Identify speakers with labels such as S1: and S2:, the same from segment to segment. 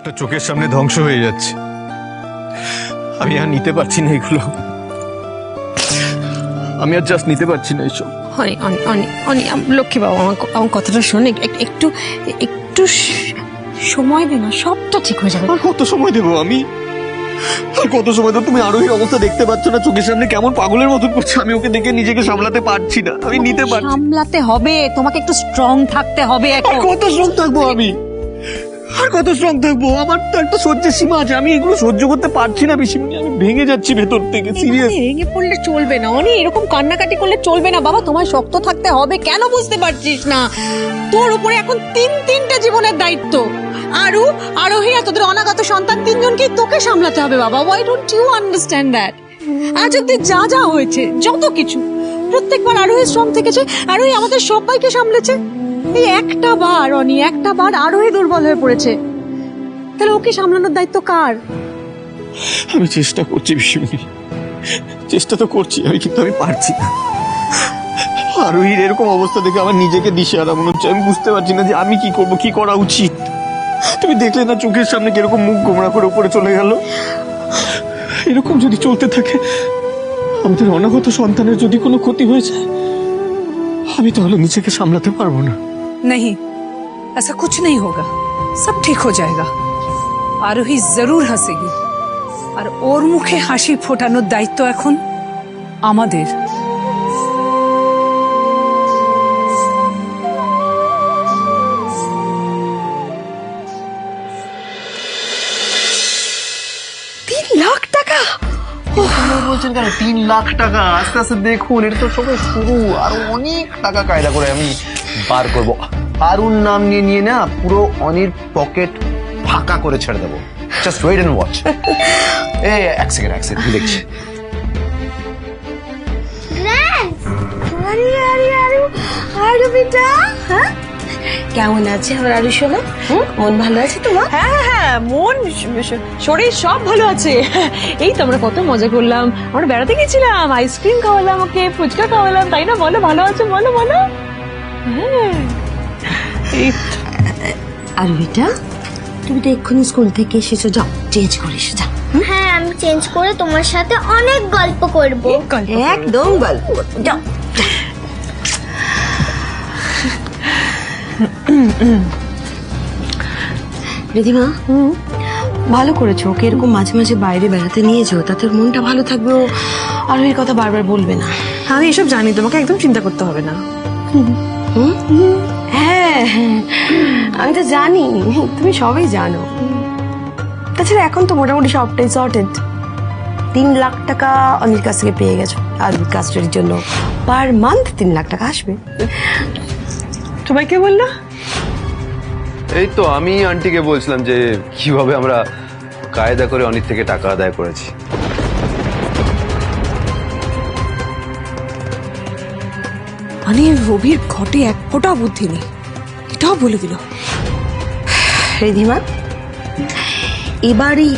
S1: সবটা চোখের সামনে ধ্বংস হয়ে যাচ্ছে। আমি আর নিতে পারছি না এগুলো, আমি আর জাস্ট নিতে পারছি না এইসব।
S2: লক্ষ্মী বাবু, আমার কথাটা শোন, একটু একটু সময় দে না, সবটা ঠিক হয়ে যাবে।
S1: আর কত সময় দেবো আমি? আর কত সময় দেবো? তুমি আরোহীর অবস্থা দেখতে পাচ্ছ না? চোখের সামনে কেমন পাগলের মতন করছে। আমি ওকে দেখে নিজেকে সামলাতে পারছি না, আমি নিতে পারছি।
S2: সামলাতে হবে, তোমাকে একটু স্ট্রং থাকতে হবে।
S1: আর কত স্ট্রং থাকবো আমি? আর কত স্ট্রং থাকবো? আমার তো একটা সহ্যের সীমা আছে, আমি এগুলো সহ্য করতে পারছি না বেশি। আমি ভেঙে যাচ্ছি ভেতর থেকে, সিরিয়াস।
S2: ভেঙে পড়লে চলবে না অনি, এরকম কান্নাকাটি করলে চলবে না বাবা। তোমায় শক্ত থাকতে হবে। কেন বুঝতে পারছিস না? তোর উপরে এখন তিনটা জীবনের দায়িত্ব। আরোহী আর তোদের অনাগত সন্তান তিনজনকে তোকে সামলাতে হবে বাবা। Why don't you understand that? আজ অব্দি যা হয়েছে, যত কিছু, প্রত্যেকবার আরোহী শ্রম থেকেছে, আরোহী আমাদের সবাইকে সামলেছে। এই একটা বার আরোহী দুর্বল হয়ে পড়েছে, তাহলে ওকে সামলানোর দায়িত্ব কার?
S1: আমি চেষ্টা করছি বিশ্বনী, চেষ্টা তো করছি আমি, কিন্তু আমি পারছি না। আরোহীর এরকম অবস্থা দেখে আমার নিজেকে দিশেহারা মনে হচ্ছে। আমি বুঝতে পারছি না যে আমি কি করবো, কি করা উচিত। তুমি দেখলে না চোখের সামনে কিরকম মুখ গোমড়া করে উপরে চলে গেল। এরকম যদি চলতে থাকে, আমাদের অনাগত সন্তানের যদি কোনো ক্ষতি হয়ে যায়, আমি তাহলে নিজেকে সামলাতে পারবো না।
S3: नहीं, ऐसा कुछ नहीं होगा, सब ठीक हो जाएगा। आरोही जरूर हंसेगी, আর ওর মুখে হাসি ফোটানোর দায়িত্ব এখন আমাদের।
S2: লাখ টাকা
S1: বলছেন কেন? 3 লাখ টাকা? আস্তে আস্তে দেখুন, এটা তো সবে শুরু, আরো অনেক টাকা কায়দা করে আমি বার করব। আরুন নাম নিয়ে না পুরো অনির পকেট ফাঁকা করে ছেড়ে দেবো। Just wait and watch. এক সেকেন্ড দেখছি।
S2: আরে বেটা, হ্যাঁ কেমন আছে আমার আরু সোনা? মন ভালো আছে তোমার? হ্যাঁ, মন শরীর সব ভালো আছে। এই তো আমরা কত মজা করলাম, আমরা বেড়াতে গেছিলাম, আইসক্রিম খাওয়ালাম ওকে, ফুচকা খাওয়ালাম, তাই না? বলো ভালো আছো, বলো। হ্যাঁ, আর বেটা তুমি তো এক্ষুনি স্কুল থেকে এসেছো, যাও চেঞ্জ করে এসে যাও।
S4: হ্যাঁ, আমি চেঞ্জ করে তোমার সাথে অনেক গল্প করব।
S2: একদম গল্প করতে যাও। রিধিমা, ভালো করেছো, ওকে এরকম মাঝে মাঝে বাইরে বেড়াতে নিয়েছো, তাতে মনটা ভালো থাকবে। ও আর ওই কথা বারবার বলবে না।
S5: আমি এসব জানি, তোমাকে একদম চিন্তা করতে হবে না।
S2: হ্যাঁ, আমি তো জানি, তুমি সবই জানো। তাছাড়া এখন তো মোটামুটি সবটাই সর্টেড। 3 লাখ টাকা অনির কাছ থেকে পেয়ে গেছো, আর কাস্টাডির জন্য পার মান্থ 3 লাখ টাকা আসবে।
S5: তোমায় কে বললো?
S6: এই তো আমি আন্টিকে বলছিলাম যে কিভাবে আমরা কায়দা করে অনির থেকে টাকা আদায় করেছি।
S5: মানে রবির ঘটে এক ফোঁটা বুদ্ধি নেই, এটাও বলে দিল।
S2: রিধিমা, এবারই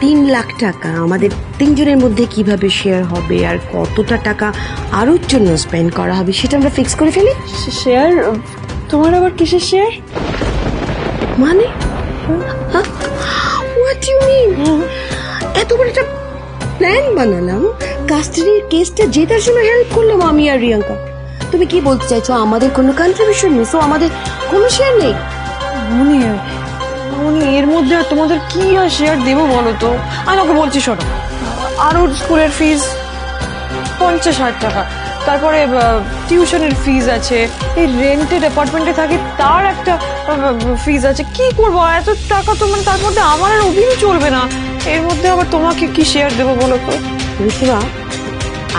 S2: 3 লাখ টাকা আমাদের 3 জনের মধ্যে কিভাবে শেয়ার হবে আর কতটা টাকা আরুর জন্য স্পেন্ড করা হবে সেটা আমরা ফিক্স করে ফেলি।
S5: শেয়ার? তোমার আবার কিসের শেয়ার?
S2: মানে হোয়াট ইউ মিন? এত বড় একটা প্ল্যান বানালাম, কাস্টাডির কেসটা জেতার জন্য হেল্প করলাম আমি আর রিয়াঙ্কা। তুমি কি বলতে চাইছো? আমাদের কোনো কন্ট্রিবিউশন নেই, সো আমাদের কোনো শেয়ার নেই?
S5: উনি এর মধ্যে আর তোমাদের কি আর শেয়ার দেবো বলো তো? আমাকে বলছি শোনো, আর ওর স্কুলের ফিস 50,000 টাকা, তারপরে টিউশনের ফিস আছে, এই রেন্টেড অ্যাপার্টমেন্টে থাকি তার একটা ফিস আছে। কি করবো এত টাকা? তো মানে তার মধ্যে আমার আর অভিনয় চলবে না, এর মধ্যে আবার তোমাকে কি শেয়ার দেবো বলো তো?
S2: Ridhima,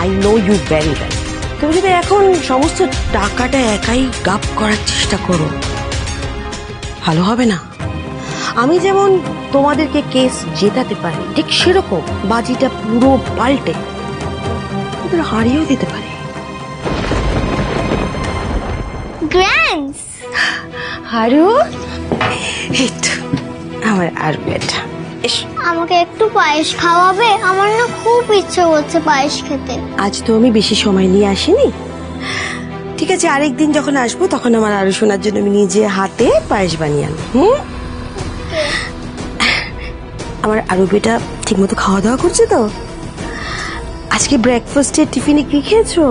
S2: I know you very well. তুমি যদি এখন সমস্ত টাকাটা একাই গাপ করার চেষ্টা করো, ভালো হবে না। আমি যেমন তোমাদেরকে কেস জেতাতে পারি, ঠিক সেরকম বাজিটা পুরো পাল্টে ওদের হারিয়েও দিতে পারে।
S4: গ্র্যান্ডস,
S2: হারু, এই তো আমার আর বেটা,
S4: আমাকে একটু পায়েস খাওয়াবে? আমার না খুব ইচ্ছে করছে পায়েস খেতে।
S2: আজ তো আমি বেশি সময় নিয়ে আসিনি, ঠিক আছে আরেকদিন যখন আসবো তখন আমার আরো শোনার জন্য আমি নিজে হাতে পায়েস বানিয়ে আনবো।
S7: আমার আরবিটা ঠিকমতো খাওয়া দাওয়া করছে তো? আজকে ব্রেকফাস্টে টিফিনে কি খেয়েছো?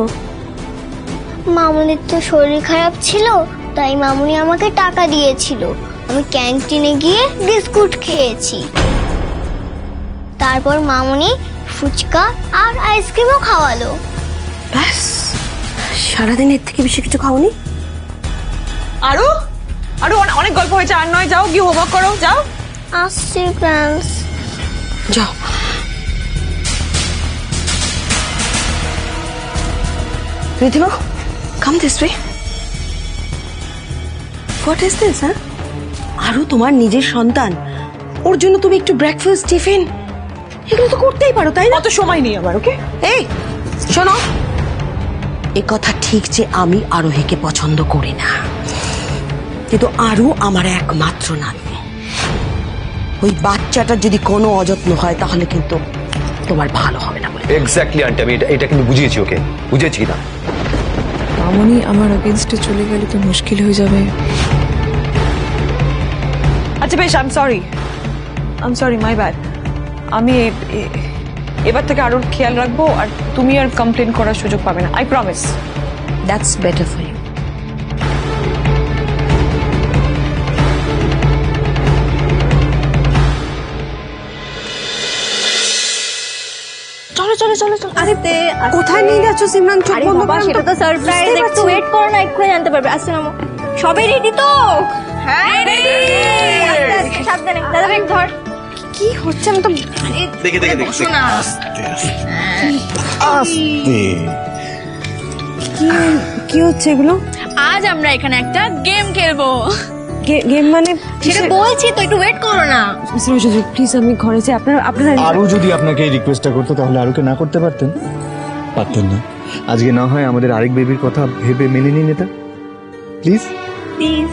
S4: মামুনির তো শরীর খারাপ ছিল, তাই মামুনি আমাকে টাকা দিয়েছিল। আমি ক্যান্টিনে গিয়ে বিস্কুট খেয়েছি। তারপর মামুনি ফুচকা আর আইসক্রিমও খাওয়ালো।
S7: ব্যাস, সারাদিন এর থেকে বেশি কিছু খাওনি?
S5: আরো আরো অনেক গল্প হয়েছে, আর নয়, যাও গিয়ে হোমওয়ার্ক করো, যাও।
S4: আসছি ফ্রেন্ডস।
S7: যাও। Ridhima, come this way. What is this, হ্যাঁ? আরও তোমার নিজের সন্তান, ওর জন্য তুমি একটু ব্রেকফাস্ট টিফিন এগুলো তো করতেই পারো, তাই না?
S5: অত সময় নেই আমার, ওকে?
S7: এই শোনো, এ কথা ঠিক যে আমি আরোহীকে পছন্দ করি না, কিন্তু আরও আমার একমাত্র নাতনি। ওই বাচ্চাটার যদি কোনো অযত্ন হয় তাহলে কিন্তু তোমার ভালো হবে না বলে।
S6: এক্স্যাক্টলি আন্টি, আমি এটা কিন্তু বুঝিয়েছি ওকে, বুঝিয়েছি কিনা?
S5: মামনি আমার অগেনস্টে চলে গেলে তো মুশকিল হয়ে যাবে। আচ্ছা বেশ, I am sorry, my bad. আমি এবার থেকে আরোর খেয়াল রাখবো, আর তুমি আর কমপ্লেন করার সুযোগ পাবে না, I promise.
S7: That's better for you.
S4: আরে
S7: কোথায় নিয়ে যাচ্ছ সিমরান? চোখ বন্ধ
S4: বাবা,
S7: করে
S4: সেটা তো সারপ্রাইজ, একটু ওয়েট করো না, এক্ষুনি জানতে পারবে। আসছে মামু, সবাই রেডি তো? হ্যাঁ রেডি। সাবধানে, দাদা ব্যাগ ধর।
S7: কি হচ্ছে? আমি তো
S6: দেখে
S4: শোনা,
S7: কি হচ্ছে এগুলো?
S4: আজ আমরা এখানে একটা গেম খেলবো।
S7: গেম মানে?
S4: সেটা বলছি তো, একটু ওয়েট করো না।
S7: প্লিজ, আমি ঘরে যাই। আপনারা
S1: আরও যদি আপনাকে এই রিকোয়েস্টটা করতো তাহলে আরুকে না করতে পারতেন? পারতেন না। আজকে না হয় আমাদের আরেক বেবির কথা ভেবে মেনে নিন এটা, প্লিজ।
S4: প্লিজ।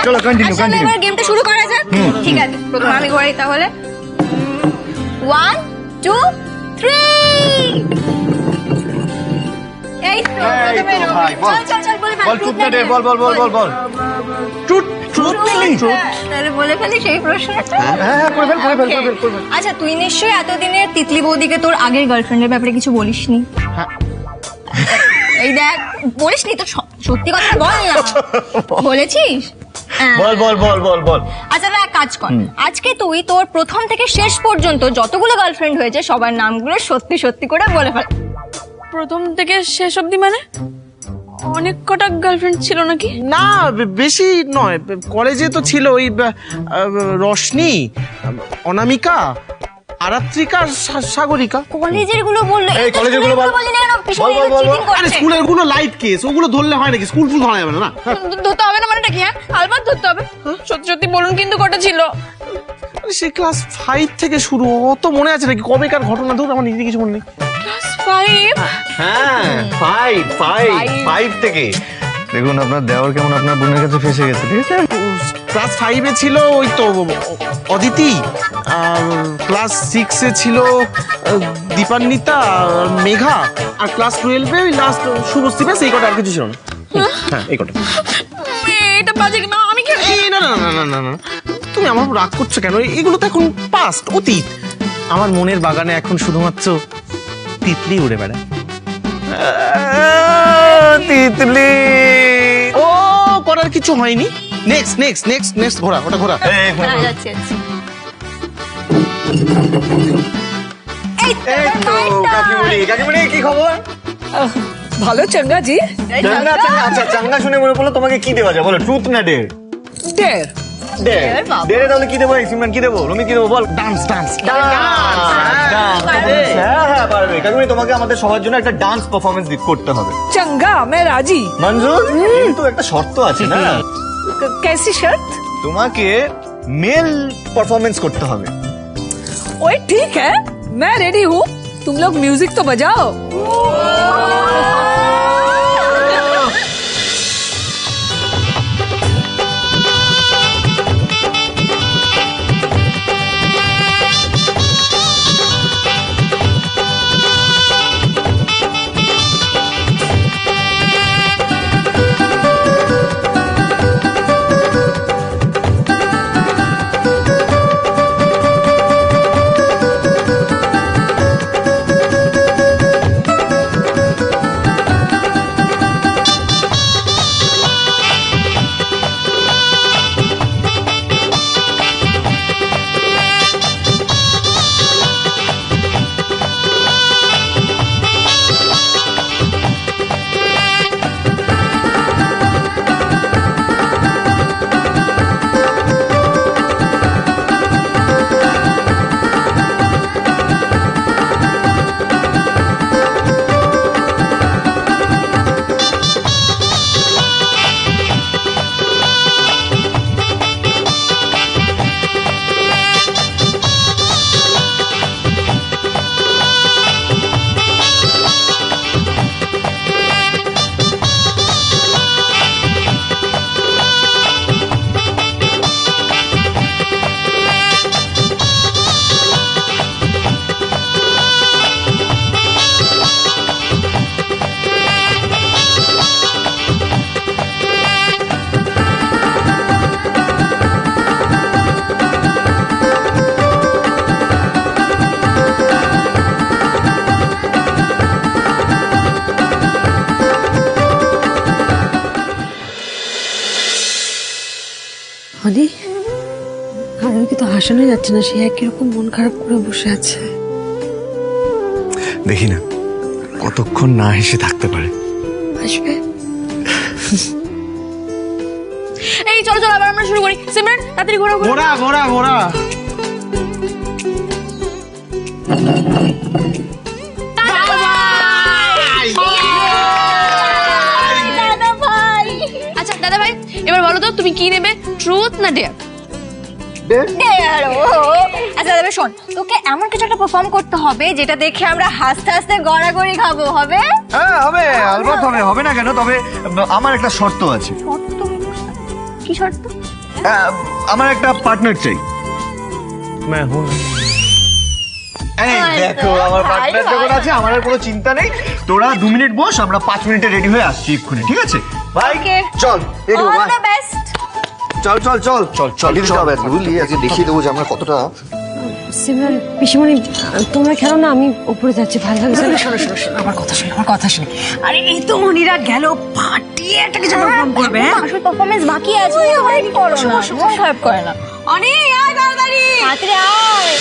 S1: চলো কন্টিনিউ কন্টিনিউ।
S4: এবার গেমটা শুরু করা যাক। ঠিক আছে, প্রথম আমি ঘোরাই তাহলে। 1 2 3। এই তো প্রথমে
S1: ভাই, বল।
S4: চল বলে ফেল।
S1: বল, ট্রুথ না ডেয়ার, বল। ট্রুথ
S4: তাহলে বলে ফেলি সেই প্রশ্নটা।
S1: হ্যাঁ, করে ফেল।
S4: আচ্ছা, তুই নিশ্চয়ই এতদিনের তিতলি বৌদিকে তোর আগের গার্লফ্রেন্ডের ব্যাপারে কিছু বলিসনি? এই দেখ, বলিসনি তো, সত্যি কথা বল না। বলেছিস?
S1: বল।
S4: আচ্ছা, এক কাজ কর, আজকে তুই তোর প্রথম থেকে শেষ পর্যন্ত যতগুলো গার্লফ্রেন্ড হয়েছে সবার নামগুলো সত্যি সত্যি করে বলে ফেল।
S5: প্রথম থেকে শেষ অবধি মানে? অনেক কটা গার্লফ্রেন্ড ছিল নাকি?
S8: না, বেশি নয়। কলেজে তো ছিল ওই রশনি, অনামিকা, আরাত্রিকা, সাগরিকা।
S4: কলেজের গুলো বললো,
S1: এই কলেজের গুলো বল। বল।
S8: আরে স্কুলের গুলো লাইট কেস, ওগুলো ধরলে হয় নাকি? স্কুল ধরা যাবে না।
S5: ধরতে হবে না মানে কি? হ্যাঁ, আলবাত ধরতে হবে। সত্যি সত্যি বলুন কিন্তু কটা ছিল?
S8: আরে সে ক্লাস 5 থেকে শুরু, অত মনে আছে নাকি? কবেকার ঘটনা? ধর, আমার নিজে কিছু মনে নেই।
S5: ক্লাস 5?
S1: হ্যাঁ, 5 থেকে। দেখুন আপনার দেওয়ার কেমন আপনার বোনের কাছে ফেসে গেছে, ঠিক আছে?
S8: ক্লাস 5-এ ছিল ওই তো অদিতি, ক্লাস 6-এ ছিল দীপান্বিতা, মেঘা, আর ক্লাস 12-এ ওই লাস্ট শুভশ্রী। ব্যাস, এই কটা, আর কিছু ছিল না। হ্যাঁ, এই কটা।
S5: এটা বাজে না, আমি কি?
S8: না, তুমি আমার উপর রাগ করছো কেন? এগুলো তো এখন পাস্ট, অতীত। আমার মনের বাগানে এখন শুধুমাত্র তিতলি উড়ে বেড়ায়।
S1: তিতলি।
S8: ও করার কিছু হয়নি। নেক্সট ঘোরা, ওটা ঘোরা।
S4: যাচ্ছে।
S1: এই তো কাকিমুনি, কি খবর?
S3: ভালো চঙ্গা জি।
S1: চাঙ্গা। আচ্ছা, চাঙ্গা শুনে মনে পড়লো, তোমাকে কি দেওয়া যায় বলো? ট্রুথ না ডেয়ার?
S3: ডের।
S1: ডেয়ারে তাহলে কি দেবো? সিমরান কি দেবো? রুমি কি দেবো? বল।
S8: ডান্স।
S1: হ্যাঁ, পারবে। কাকিমুনি, তোমাকে আমাদের সবার জন্য একটা ডান্স পারফরমেন্স করতে হবে।
S3: চঙ্গা মে রাজি।
S1: মঞ্জুর, কিন্তু একটা শর্ত আছে না?
S3: कैसी शर्त?
S1: তোমাকে মেল পারফরমেন্স করতে হবে।
S3: ओए ठीक है, मैं रेडी हूँ। तुम लोग म्यूजिक तो बजाओ।
S2: মানে আরোহীকে তো হাসানো যাচ্ছে না, সে একই রকম মন খারাপ করে বসে আছে।
S1: দেখি না কতক্ষণ না হেসে থাকতে পারে।
S2: আসবে।
S4: এই চলো চলো আবার আমরা শুরু করি। সিমরান তাড়াতাড়ি ঘোরা
S8: ঘোড়া ঘোড়া ঘোড়া।
S4: দাদা ভাই। আচ্ছা দাদা ভাই এবার বলো তো তুমি কি নেবে, ট্রুথ না ডেয়ার? ডেয়ার। আচ্ছা দাদা ভাই শোন, তোকে এমন কিছু একটা পারফর্ম করতে হবে যেটা দেখে আমরা হাসতে হাসতে গড়াগড়ি খাবো, হবে?
S9: হ্যাঁ হবে, আলবাত হবে, হবে না কেন? তবে আমার একটা শর্ত আছে।
S4: শর্ত? কি শর্ত?
S9: আমার একটা পার্টনার চাই। এই দেখো আমার পার্টনার যখন আছে আমার আর কোনো চিন্তা নেই। তোরা 2 মিনিট বস, আমরা 5 মিনিটে রেডি হয়ে আসছি এক্ষুনি, ঠিক আছে? ভাই চল রেডি
S4: অল
S9: হো।
S4: The best.
S9: চল চল চল চল চল দিতে হবে, বুঝলি? আজকে দেখিয়ে দেবো যে আমরা কতটা।
S5: সিমরান পিসিমণি তোমরা খেলো না, আমি উপরে যাচ্ছি, ভালো লাগছে না।
S3: শোনো শোনো শোনো, আমার কথা শোনো, আমার কথা শোনো। আরে এই তো মনিরা গেল, পার্টিয়ে একটা কিছু পারফর্ম করবে। হ্যাঁ
S4: আসল পারফরম্যান্স বাকি আছে, তুমি করো না, মন খারাপ করে না।
S2: অনি আয় তাড়াতাড়ি।
S4: তাড়াতাড়ি আয়।